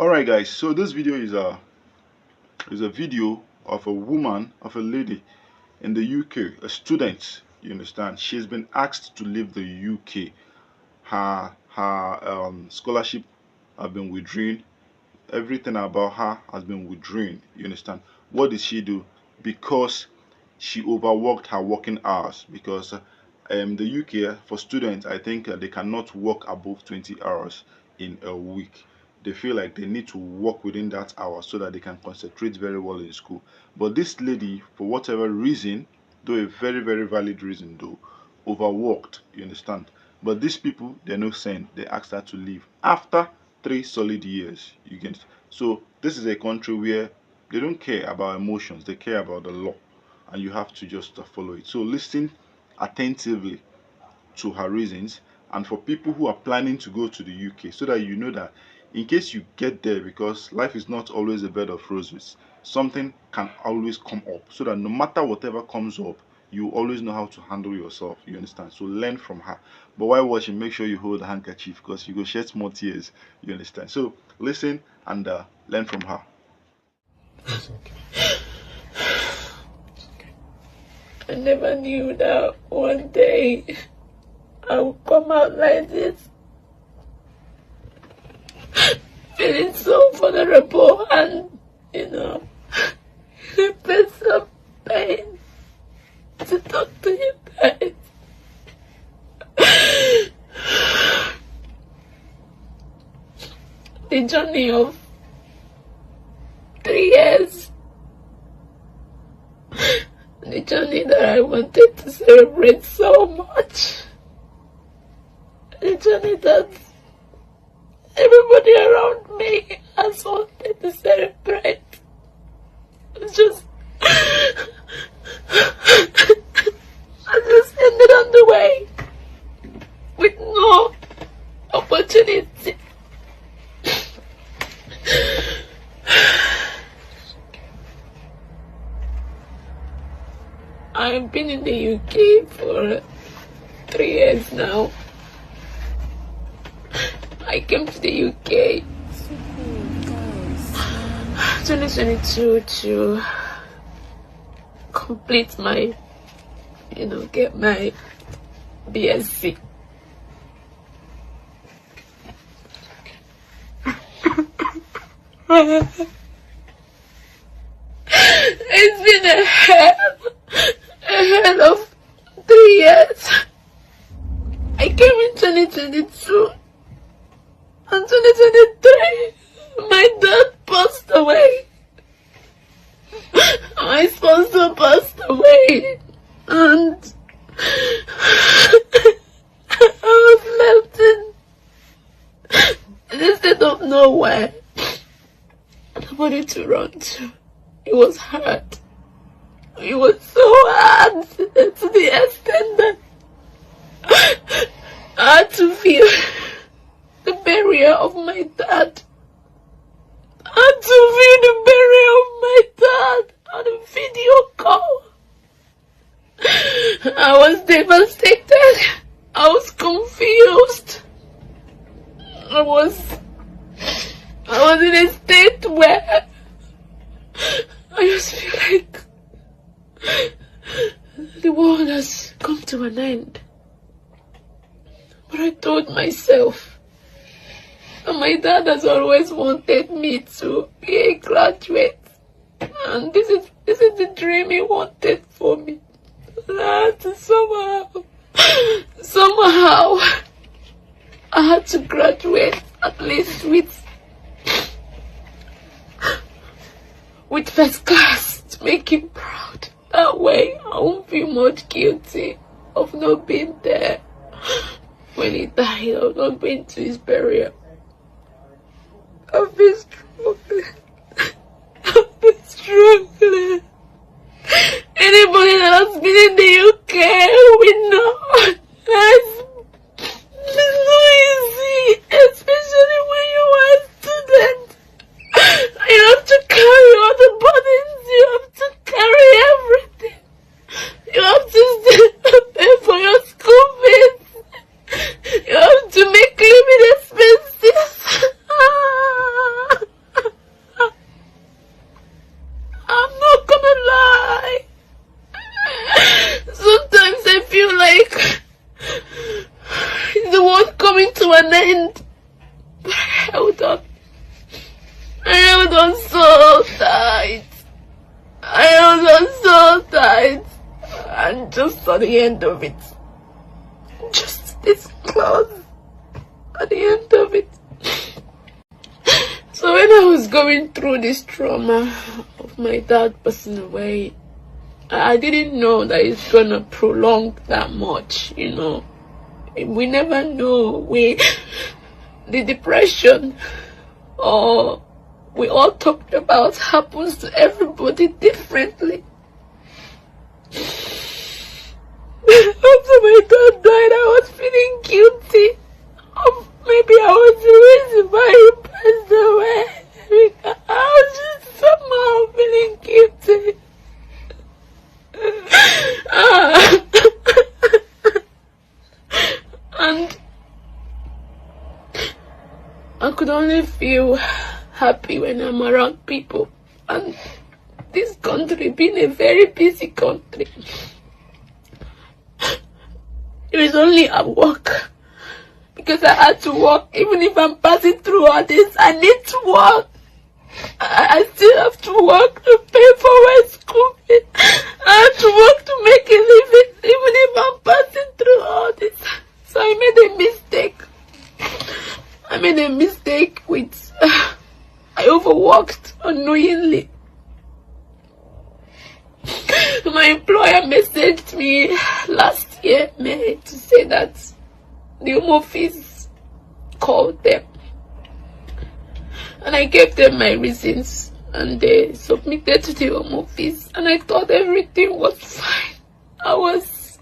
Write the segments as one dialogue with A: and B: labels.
A: Alright guys, so this video is a video of a lady in the UK, a student, you understand. She's been asked to leave the UK. Her scholarship have been withdrawn. Everything about her has been withdrawn, you understand. What did she do? Because she overworked her working hours. Because the UK, for students, I think they cannot work above 20 hours in a week. They feel like they need to work within that hour so that they can concentrate very well in school. But this lady, for whatever reason, though a very valid reason though, overworked, you understand. But these people, they're no sane. They asked her to leave after 3 solid years. You get. So this is a country where they don't care about emotions, they care about the law, and you have to just follow it. So listen attentively to her reasons, and for people who are planning to go to the UK, so that you know that in case you get there, because life is not always a bed of roses, something can always come up, so that no matter whatever comes up, you always know how to handle yourself, you understand. So learn from her. But while watching, make sure you hold a handkerchief, because you go shed more tears, you understand. So listen and learn from her.
B: It's okay. I never knew that one day I would come out like this, feeling so vulnerable and, in a place of pain, to talk to you guys. The journey of 3 years, the journey that I wanted to celebrate so much, the journey that everybody around me has wanted to celebrate. It's just I just ended on the way with no opportunity. I've been in the UK for 3 years now. I came to the UK 2022 to complete my, get my BSc. It's been a hell of 3 years. I came in 2022 and 2023 my dad passed away. My sponsor passed away, and I was left in the state of nowhere. Nobody to run to. It was hard. It was so hard to the extent that I had to feel the barrier of my dad. I had to feel the barrier of my dad on a video call. I was devastated. I was confused. I was in a state where I just feel like the world has come to an end. But I told myself that my dad has always wanted me to be a graduate, and this is the dream he wanted for me. I had to somehow I had to graduate, at least with first class, to make him proud. That way I won't feel much guilty of not being there when he died, or not being to his burial. I've been struggling. Anybody that has been in the UK will know it's not easy, especially when you are a student. You have to carry all the burdens, you have to carry everything. You have to pay for your school fees. You have to make living expenses. held on. I held on so tight. I held on so tight. And just at the end of it, just this close at the end of it. So when I was going through this trauma of my dad passing away, I didn't know that it's gonna prolong that much, you know. We never know. The depression, or we all talked about, happens to everybody differently. After my dad died, I was feeling guilty. Maybe I was the reason why he passed away. I was just somehow feeling guilty. And I could only feel happy when I'm around people. And this country being a very busy country, it was only at work. Because I had to work. Even if I'm passing through all this, I need to work. I still have to work to pay for my school fees. I have to work to make a living, even if I'm passing through all this. So I made a mistake. I made a mistake with... I overworked unknowingly. My employer messaged me last year, May, to say that the home office called them. And I gave them my reasons, and they submitted to the home office, and I thought everything was fine. I was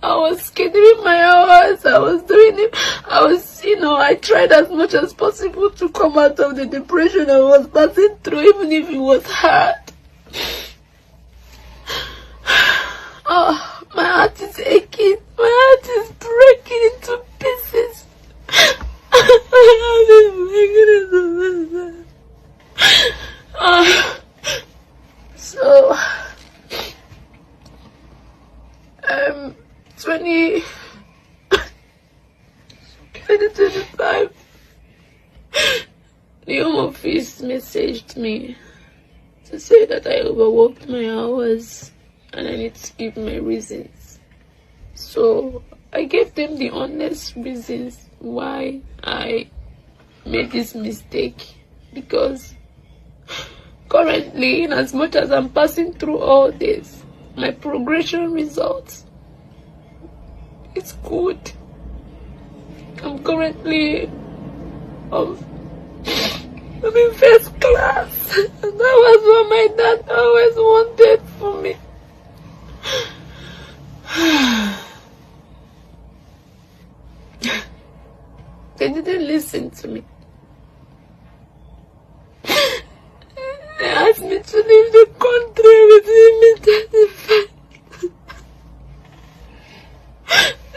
B: scheduling my hours, I was doing it, I tried as much as possible to come out of the depression I was passing through, even if it was hard. Oh, my heart is aching, my heart is breaking into pieces. So 2025, the home office messaged me to say that I overworked my hours and I need to give my reasons. So I gave them the honest reasons why I made this mistake, because currently, in as much as I'm passing through all this, my progression results, it's good. I'm currently I'm in first class, and that was what my dad always wanted for me. They didn't listen to me. They asked me to leave the country with immediate effect.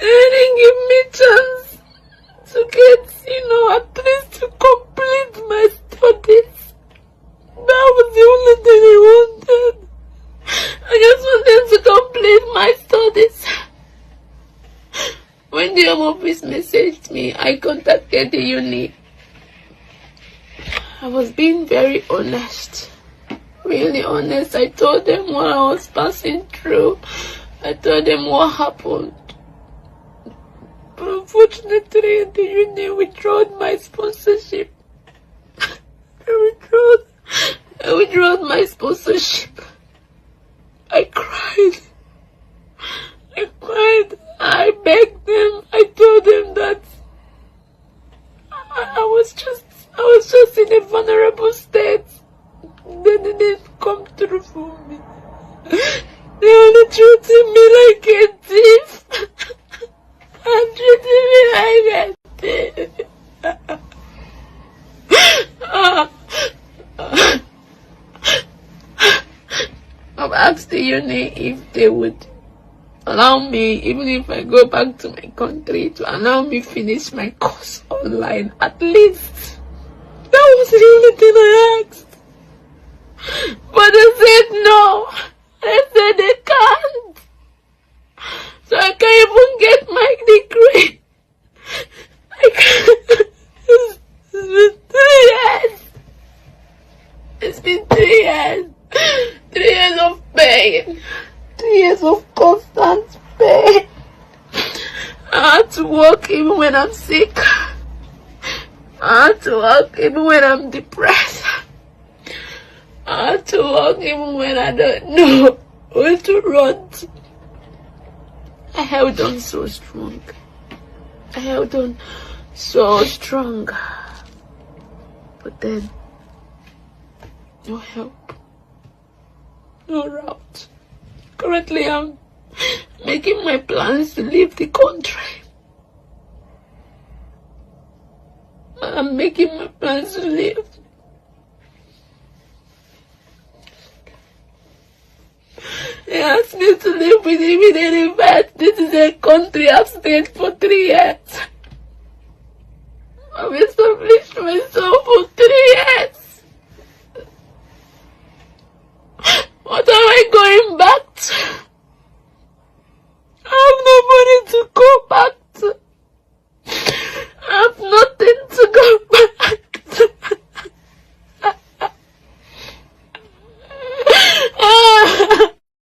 B: They didn't give me chance to get, at least to complete my studies. That was the only thing I wanted. I just wanted to complete my studies. When the home office messaged me, I contacted the uni. I was being very honest, really honest. I told them what I was passing through. I told them what happened. But unfortunately, the uni withdrew my sponsorship. I withdrew my sponsorship. I cried. I begged them. I told them that I was just in a vulnerable state. They didn't come through for me. They only treated me like a thief. And treated me like a thief. I've asked the uni if they would allow me, even if I go back to my country, to allow me finish my course online, at least. That was the only thing I asked. But they said no. They said they can't. So I can't even get my degree. I can't. been 3 years. 3 years of pain. 3 years of constant pain. I had to work even when I'm sick. I had to work even when I'm depressed. I had to work even when I don't know where to run to. I held on so strong. I held on so strong. But then, no help. No route. Currently, I'm making my plans to leave the country. I'm making my plans to leave. He asked me to live with him in any event. This is a country I've stayed for 3 years. I've established myself for 3 years. What am I going